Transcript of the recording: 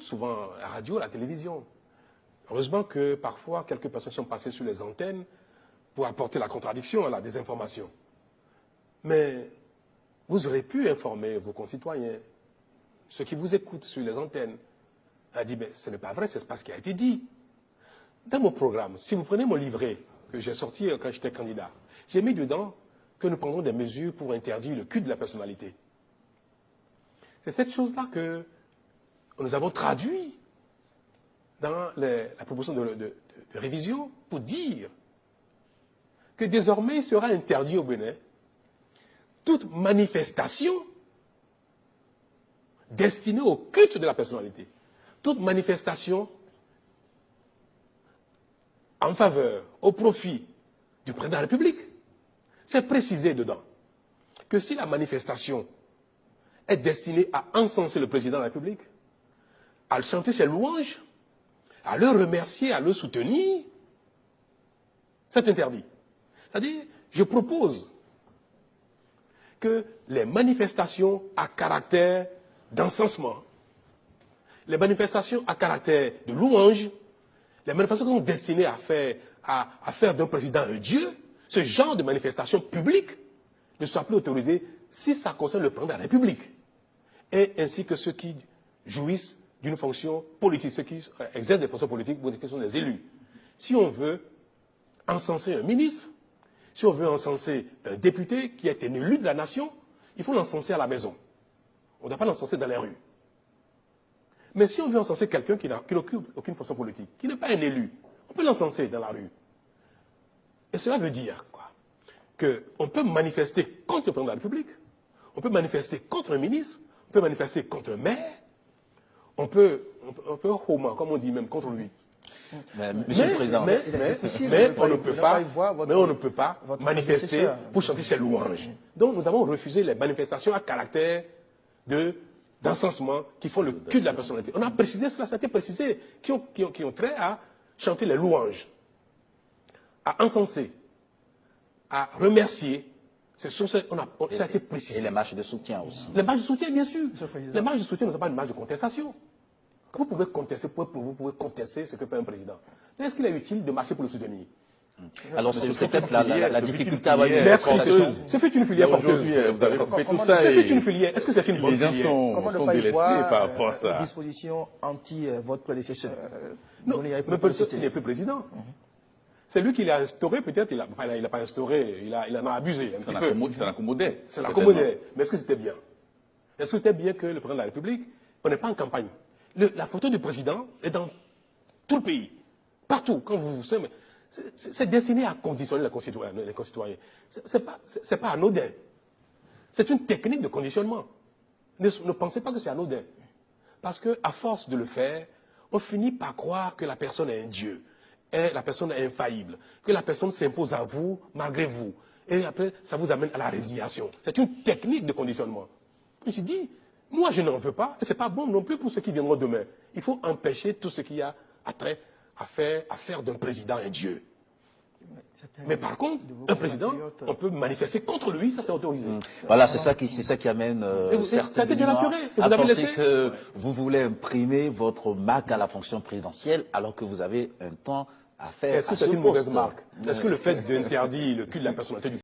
souvent à la radio, à la télévision. Heureusement que parfois, quelques personnes sont passées sur les antennes pour apporter la contradiction à la désinformation. Mais vous aurez pu informer vos concitoyens, ceux qui vous écoutent sur les antennes, a dit, mais ce n'est pas vrai, c'est pas ce qui a été dit. Dans mon programme, si vous prenez mon livret que j'ai sorti quand j'étais candidat, j'ai mis dedans que nous prendrons des mesures pour interdire le culte de la personnalité. C'est cette chose-là que nous avons traduit dans la proposition de révision pour dire que désormais il sera interdit au Bénin toute manifestation destinée au culte de la personnalité, toute manifestation en faveur, au profit du président de la République. C'est précisé dedans que si la manifestation est destinée à encenser le président de la République, à le chanter ses louanges, à le remercier, à le soutenir, c'est interdit. C'est-à-dire, je propose que les manifestations à caractère d'encensement, les manifestations à caractère de louange, les manifestations qui sont destinées à faire d'un président un dieu, ce genre de manifestations publiques ne soient plus autorisées si ça concerne le président de la République, et ainsi que ceux qui jouissent d'une fonction politique, ceux qui exercent des fonctions politiques, qui sont des élus. Si on veut encenser un ministre, si on veut encenser un député qui est un élu de la nation, il faut l'encenser à la maison. On ne doit pas l'encenser dans les rues. Mais si on veut encenser quelqu'un qui n'occupe aucune fonction politique, qui n'est pas un élu, on peut l'encenser dans la rue. Et cela veut dire quoi? Qu'on peut manifester contre le président de la République, on peut manifester contre un ministre, on peut manifester contre un maire, on peut comme on dit même contre lui. Monsieur le Président, mais on ne peut pas manifester pour chanter ses louanges. Donc nous avons refusé les manifestations à caractère d'encensement qui font le culte de la personnalité. On a précisé cela, ça a été précisé, qui ont trait à chanter les louanges, à encenser, à remercier. Ça a été précisé. Et les marches de soutien aussi. Les marches de soutien, bien sûr. Les marches de soutien ne sont pas une marche de contestation. Vous pouvez contester, vous pouvez contester ce que fait un président. Mais est-ce qu'il est utile de marcher pour le soutenir? Alors c'est peut-être la difficulté à avoir une conversation. Ce fait une filière aujourd'hui, vous avez compris tout ça. Ce fait une filière. Est-ce que c'est une bonne filière? Les gens sont délestés par rapport à ça. Disposition anti votre prédécesseur. Non, le prédécesseur, il n'est plus président. C'est lui qui l'a instauré, peut-être, il n'a pas instauré, il en a abusé un petit peu. Ça l'accommodait. Ça l'accommodait. Mais est-ce que c'était bien? Est-ce que c'était bien que le président de la République, on n'est pas en campagne? La photo du président est dans tout le pays. Partout. Quand vous savez, c'est destiné à conditionner les concitoyens. C'est pas anodin. C'est une technique de conditionnement. Ne pensez pas que c'est anodin. Parce qu'à force de le faire, on finit par croire que la personne est un dieu. Et la personne est infaillible, que la personne s'impose à vous malgré vous. Et après, ça vous amène à la résignation. C'est une technique de conditionnement. Je dis, moi je n'en veux pas, et ce n'est pas bon non plus pour ceux qui viendront demain. Il faut empêcher tout ce qui a trait à faire d'un président un dieu. Mais par contre, un président, on peut manifester contre lui, ça c'est autorisé. Voilà, c'est ça qui amène certains à penser que vous voulez imprimer votre marque à la fonction présidentielle alors que vous avez un temps à faire. Est-ce que c'est une mauvaise marque? Est-ce que le fait d'interdire le culte de la personnalité du